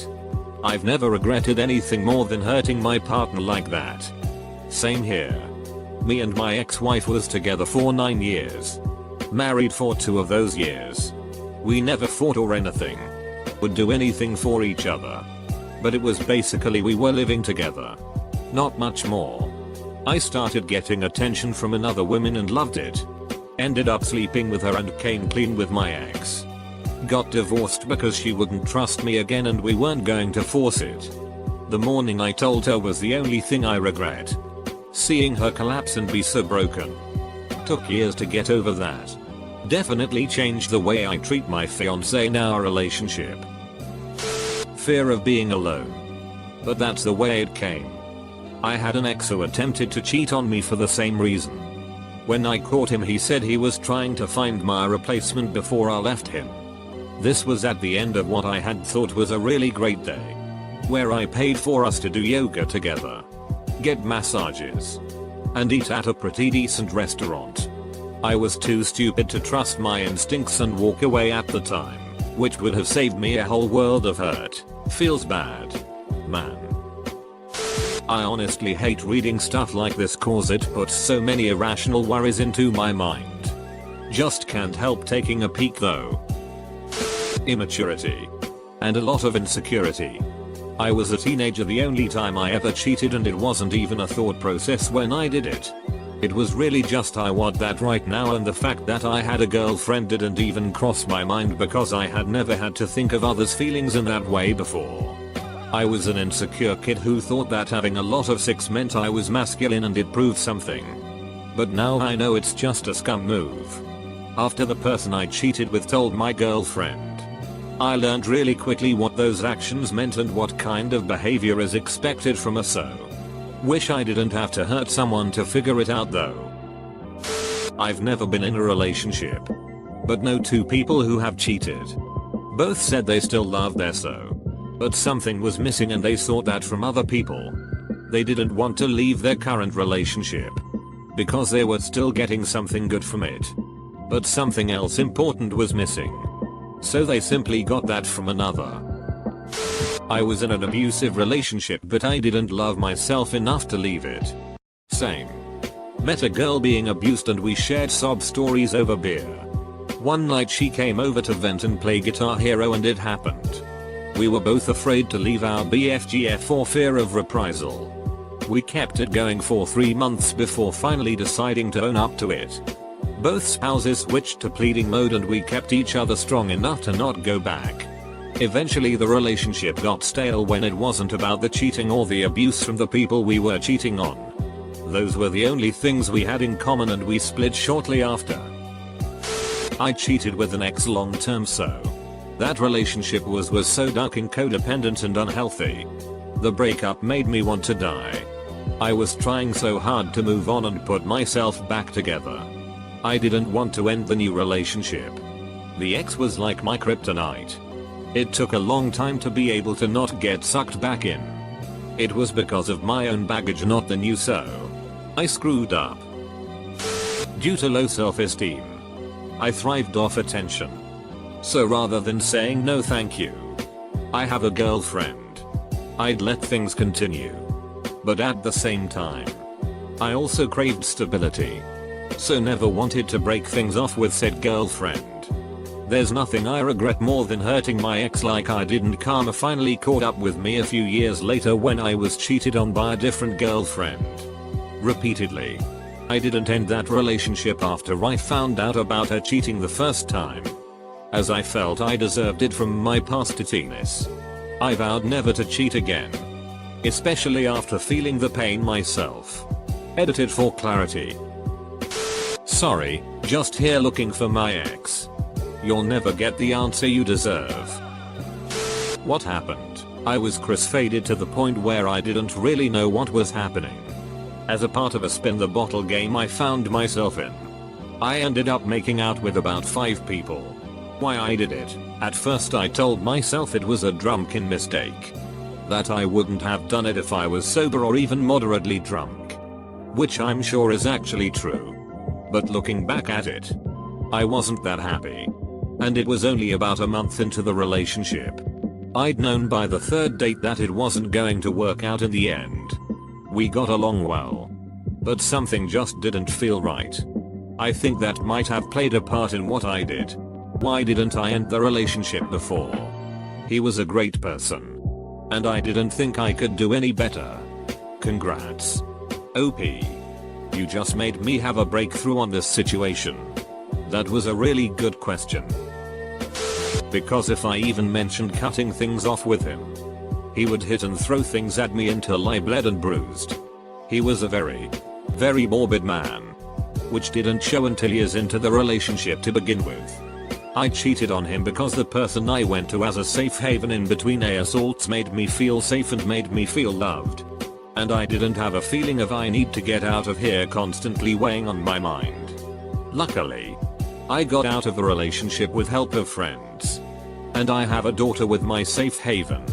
right. I've never regretted anything more than hurting my partner like that. Same here. Me and my ex-wife was together for 9 years. Married for 2 of those years. We never fought or anything. Would do anything for each other. But it was basically we were living together. Not much more. I started getting attention from another woman and loved it. Ended up sleeping with her and came clean with my ex. Got divorced because she wouldn't trust me again and we weren't going to force it. The morning I told her was the only thing I regret. Seeing her collapse and be so broken. Took years to get over that. Definitely changed the way I treat my fiancé in our relationship. Fear of being alone. But that's the way it came. I had an ex who attempted to cheat on me for the same reason. When I caught him he said he was trying to find my replacement before I left him. This was at the end of what I had thought was a really great day. Where I paid for us to do yoga together. Get massages. And eat at a pretty decent restaurant. I was too stupid to trust my instincts and walk away at the time, which would have saved me a whole world of hurt. Feels bad. Man. I honestly hate reading stuff like this cause it puts so many irrational worries into my mind. Just can't help taking a peek though. Immaturity. And a lot of insecurity. I was a teenager the only time I ever cheated and it wasn't even a thought process when I did it. It was really just I want that right now and the fact that I had a girlfriend didn't even cross my mind because I had never had to think of others' feelings in that way before. I was an insecure kid who thought that having a lot of sex meant I was masculine and it proved something. But now I know it's just a scum move. After the person I cheated with told my girlfriend, I learned really quickly what those actions meant and what kind of behavior is expected from us so. Wish I didn't have to hurt someone to figure it out though. I've never been in a relationship. But know 2 people who have cheated. Both said they still love their so. But something was missing and they sought that from other people. They didn't want to leave their current relationship. Because they were still getting something good from it. But something else important was missing. So they simply got that from another. I was in an abusive relationship but I didn't love myself enough to leave it. Same. Met a girl being abused and we shared sob stories over beer. One night she came over to vent and play Guitar Hero and it happened. We were both afraid to leave our BFGF for fear of reprisal. We kept it going for 3 months before finally deciding to own up to it. Both spouses switched to pleading mode and we kept each other strong enough to not go back. Eventually the relationship got stale when it wasn't about the cheating or the abuse from the people we were cheating on. Those were the only things we had in common and we split shortly after. I cheated with an ex long term so. That relationship was so dark and codependent and unhealthy. The breakup made me want to die. I was trying so hard to move on and put myself back together. I didn't want to end the new relationship. The ex was like my kryptonite. It took a long time to be able to not get sucked back in. It was because of my own baggage, not the new so. I screwed up. Due to low self-esteem, I thrived off attention. So rather than saying no thank you, I have a girlfriend, I'd let things continue. But at the same time, I also craved stability. So never wanted to break things off with said girlfriend. There's nothing I regret more than hurting my ex like I didn't. Karma finally caught up with me a few years later when I was cheated on by a different girlfriend. Repeatedly. I didn't end that relationship after I found out about her cheating the first time. As I felt I deserved it from my past dittiness. I vowed never to cheat again. Especially after feeling the pain myself. Edited for clarity. Sorry, just here looking for my ex. You'll never get the answer you deserve. What happened? I was crossfaded to the point where I didn't really know what was happening. As a part of a spin the bottle game I found myself in. I ended up making out with about 5 people. Why I did it, at first I told myself it was a drunken mistake. That I wouldn't have done it if I was sober or even moderately drunk. Which I'm sure is actually true. But looking back at it, I wasn't that happy. And it was only about a month into the relationship I'd known by the third date that it wasn't going to work out in the end. We got along well, but something just didn't feel right. I think that might have played a part in what I did. Why didn't I end the relationship before? He was a great person, and I didn't think I could do any better. Congrats. OP. You just made me have a breakthrough on this situation. That was a really good question. Because if I even mentioned cutting things off with him, he would hit and throw things at me until I bled and bruised. He was a very morbid man, which didn't show until years into the relationship to begin with. I cheated on him because the person I went to as a safe haven in between assaults made me feel safe and made me feel loved. And I didn't have a feeling of I need to get out of here constantly weighing on my mind. Luckily, I got out of the relationship with help of friends. And I have a daughter with my safe haven.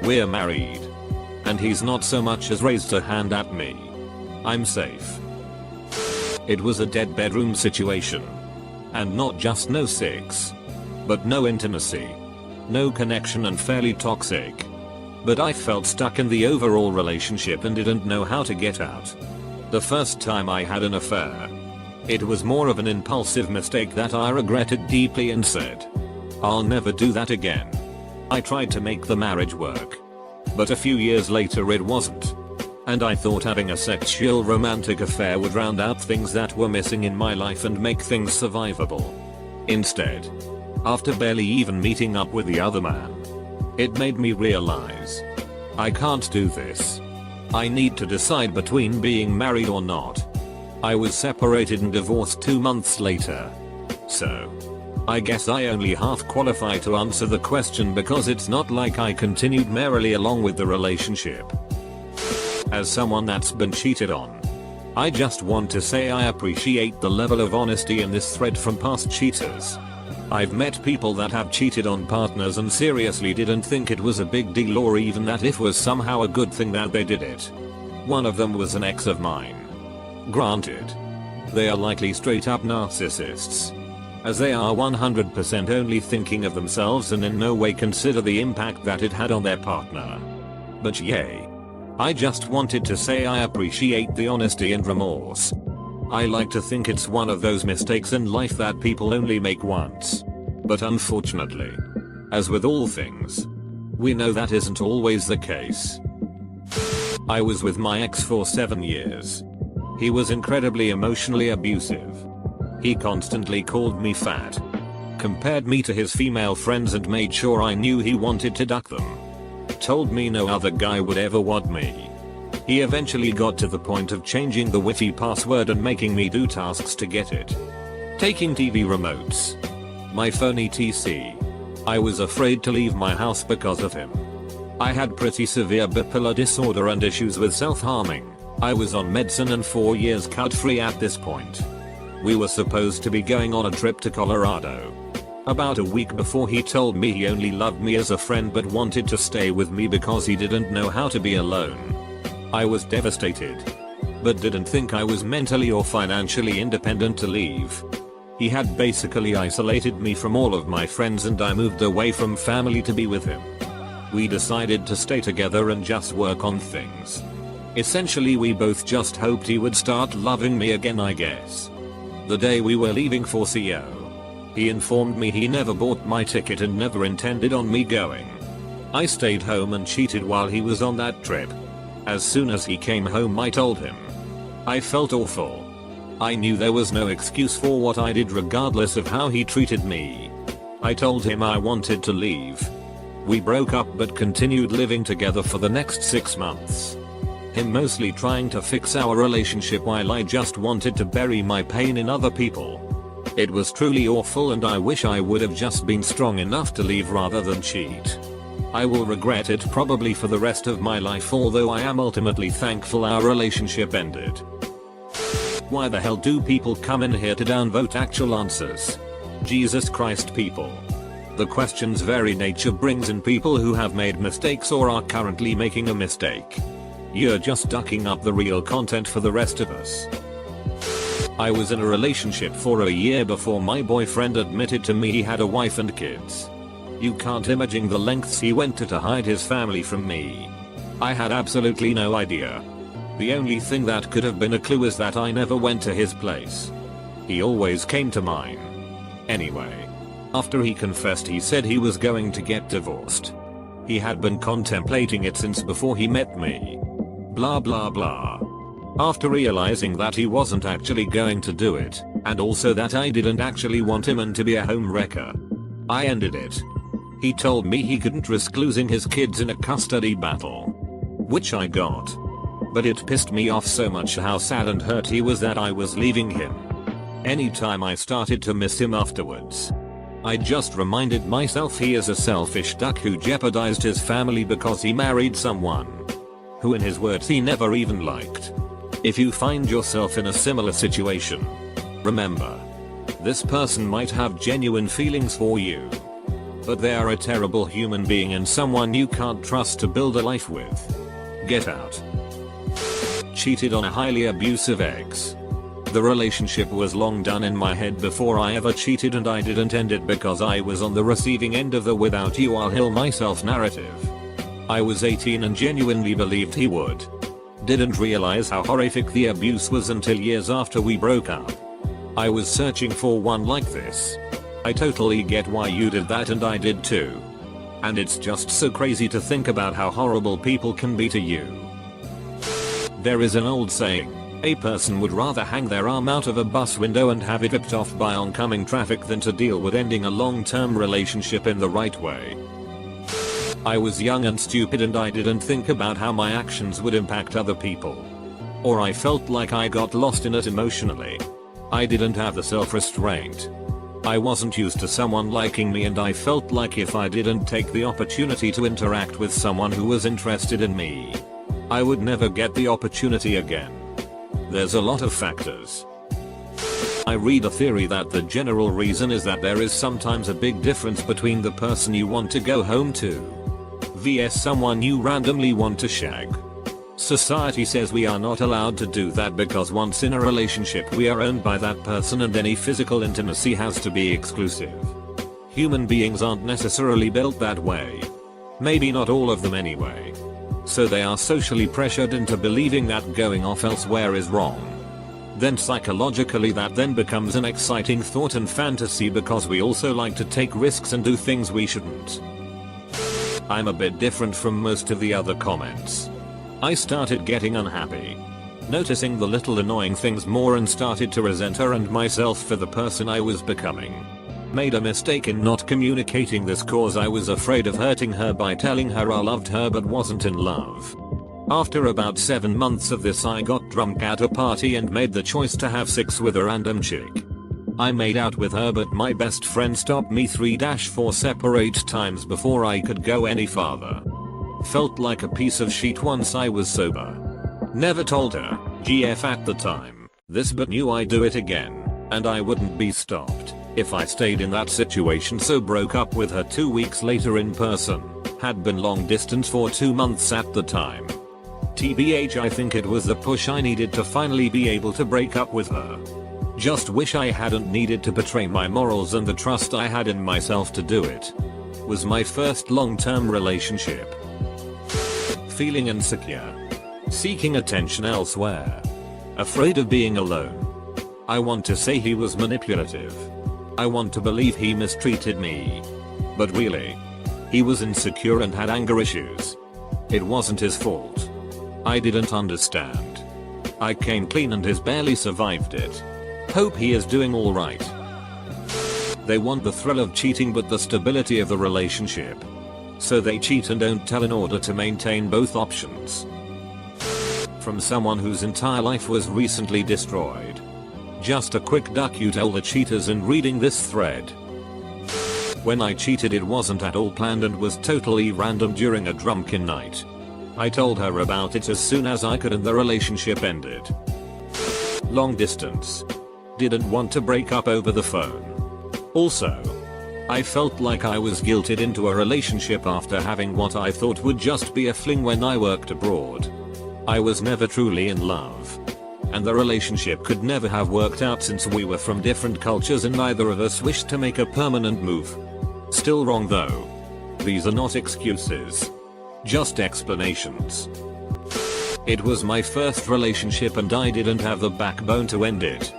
We're married. And he's not so much as raised a hand at me. I'm safe. It was a dead bedroom situation. And not just no sex, but no intimacy, no connection and fairly toxic. But I felt stuck in the overall relationship and didn't know how to get out. The first time I had an affair, it was more of an impulsive mistake that I regretted deeply and said, I'll never do that again. I tried to make the marriage work, but a few years later it wasn't. And I thought having a sexual romantic affair would round out things that were missing in my life and make things survivable. Instead, after barely even meeting up with the other man, it made me realize, I can't do this. I need to decide between being married or not. I was separated and divorced 2 months later. So, I guess I only half qualify to answer the question because it's not like I continued merrily along with the relationship. As someone that's been cheated on, I just want to say I appreciate the level of honesty in this thread from past cheaters. I've met people that have cheated on partners and seriously didn't think it was a big deal or even that it was somehow a good thing that they did it. One of them was an ex of mine. Granted, they are likely straight up narcissists, as they are 100% only thinking of themselves and in no way consider the impact that it had on their partner. But yay. I just wanted to say I appreciate the honesty and remorse. I like to think it's one of those mistakes in life that people only make once. But unfortunately, as with all things, we know that isn't always the case. I was with my ex for 7 years. He was incredibly emotionally abusive. He constantly called me fat, compared me to his female friends and made sure I knew he wanted to duck them. Told me no other guy would ever want me. He eventually got to the point of changing the Wi-Fi password and making me do tasks to get it. Taking TV remotes, my phone etc. I was afraid to leave my house because of him. I had pretty severe bipolar disorder and issues with self-harming. I was on medicine and 4 years cut-free at this point. We were supposed to be going on a trip to Colorado. About a week before he told me he only loved me as a friend but wanted to stay with me because he didn't know how to be alone. I was devastated, but didn't think I was mentally or financially independent to leave. He had basically isolated me from all of my friends and I moved away from family to be with him. We decided to stay together and just work on things. Essentially we both just hoped he would start loving me again, I guess. The day we were leaving for CO, he informed me he never bought my ticket and never intended on me going. I stayed home and cheated while he was on that trip. As soon as he came home I told him. I felt awful. I knew there was no excuse for what I did regardless of how he treated me. I told him I wanted to leave. We broke up but continued living together for the next 6 months. Him mostly trying to fix our relationship while I just wanted to bury my pain in other people. It was truly awful and I wish I would have just been strong enough to leave rather than cheat. I will regret it probably for the rest of my life, although I am ultimately thankful our relationship ended. Why the hell do people come in here to downvote actual answers? Jesus Christ, people. The question's very nature brings in people who have made mistakes or are currently making a mistake. You're just ducking up the real content for the rest of us. I was in a relationship for a year before my boyfriend admitted to me he had a wife and kids. You can't imagine the lengths he went to hide his family from me. I had absolutely no idea. The only thing that could have been a clue is that I never went to his place. He always came to mine. Anyway, after he confessed, he said he was going to get divorced. He had been contemplating it since before he met me. Blah blah blah. After realizing that he wasn't actually going to do it, and also that I didn't actually want him and to be a home wrecker, I ended it. He told me he couldn't risk losing his kids in a custody battle. Which I got. But it pissed me off so much how sad and hurt he was that I was leaving him. Anytime I started to miss him afterwards, I just reminded myself he is a selfish duck who jeopardized his family because he married someone who, in his words, he never even liked. If you find yourself in a similar situation, remember, this person might have genuine feelings for you, but they are a terrible human being and someone you can't trust to build a life with. Get out. Cheated on a highly abusive ex. The relationship was long done in my head before I ever cheated, and I didn't end it because I was on the receiving end of the "without you I'll kill myself" narrative. I was 18 and genuinely believed he would. Didn't realize how horrific the abuse was until years after we broke up. I was searching for one like this. I totally get why you did that, and I did too. And it's just so crazy to think about how horrible people can be to you. There is an old saying, a person would rather hang their arm out of a bus window and have it ripped off by oncoming traffic than to deal with ending a long-term relationship in the right way. I was young and stupid, and I didn't think about how my actions would impact other people. Or I felt like I got lost in it emotionally. I didn't have the self-restraint. I wasn't used to someone liking me, and I felt like if I didn't take the opportunity to interact with someone who was interested in me, I would never get the opportunity again. There's a lot of factors. I read a theory that the general reason is that there is sometimes a big difference between the person you want to go home to vs someone you randomly want to shag. Society says we are not allowed to do that because once in a relationship we are owned by that person and any physical intimacy has to be exclusive. Human beings aren't necessarily built that way. Maybe not all of them anyway. So they are socially pressured into believing that going off elsewhere is wrong. Then psychologically that then becomes an exciting thought and fantasy because we also like to take risks and do things we shouldn't. I'm a bit different from most of the other comments. I started getting unhappy, noticing the little annoying things more, and started to resent her and myself for the person I was becoming. Made a mistake in not communicating this cause I was afraid of hurting her by telling her I loved her but wasn't in love. After about 7 months of this, I got drunk at a party and made the choice to have sex with a random chick. I made out with her, but my best friend stopped me 3-4 separate times before I could go any farther. Felt like a piece of shit once I was sober. Never told her, GF at the time, this, but knew I'd do it again, and I wouldn't be stopped if I stayed in that situation, so broke up with her 2 weeks later in person. Had been long distance for 2 months at the time. TBH, I think it was the push I needed to finally be able to break up with her. Just wish I hadn't needed to betray my morals and the trust I had in myself to do it. Was my first long-term relationship. Feeling insecure. Seeking attention elsewhere. Afraid of being alone. I want to say he was manipulative. I want to believe he mistreated me. But really, he was insecure and had anger issues. It wasn't his fault. I didn't understand. I came clean and he's barely survived it. Hope he is doing alright. They want the thrill of cheating but the stability of the relationship. So they cheat and don't tell in order to maintain both options. From someone whose entire life was recently destroyed. Just a quick duck, you tell the cheaters in reading this thread. When I cheated, it wasn't at all planned and was totally random during a drunken night. I told her about it as soon as I could and the relationship ended. Long distance. Didn't want to break up over the phone. Also, I felt like I was guilted into a relationship after having what I thought would just be a fling when I worked abroad. I was never truly in love. And the relationship could never have worked out since we were from different cultures and neither of us wished to make a permanent move. Still wrong though. These are not excuses. Just explanations. It was my first relationship and I didn't have the backbone to end it.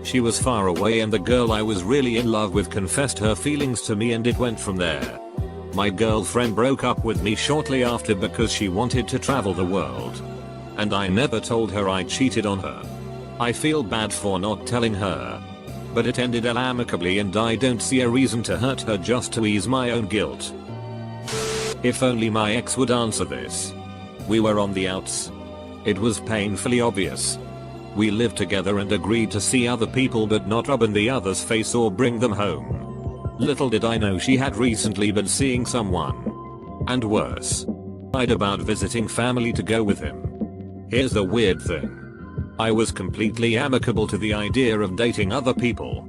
She was far away and the girl I was really in love with confessed her feelings to me and it went from there. My girlfriend broke up with me shortly after because she wanted to travel the world. And I never told her I cheated on her. I feel bad for not telling her. But it ended amicably and I don't see a reason to hurt her just to ease my own guilt. If only my ex would answer this. We were on the outs. It was painfully obvious. We lived together and agreed to see other people but not rub in the other's face or bring them home. Little did I know she had recently been seeing someone. And worse. Lied about visiting family to go with him. Here's the weird thing. I was completely amicable to the idea of dating other people.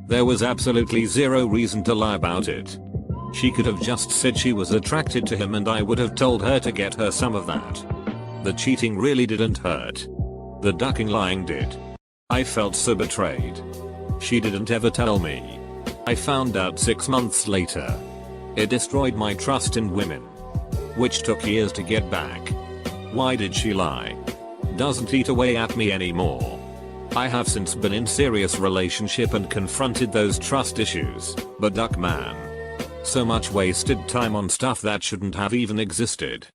There was absolutely zero reason to lie about it. She could have just said she was attracted to him and I would have told her to get her some of that. The cheating really didn't hurt. The ducking lying did. I felt so betrayed. She didn't ever tell me. I found out 6 months later. It destroyed my trust in women. Which took years to get back. Why did she lie? Doesn't eat away at me anymore. I have since been in serious relationship and confronted those trust issues, but duck man. So much wasted time on stuff that shouldn't have even existed.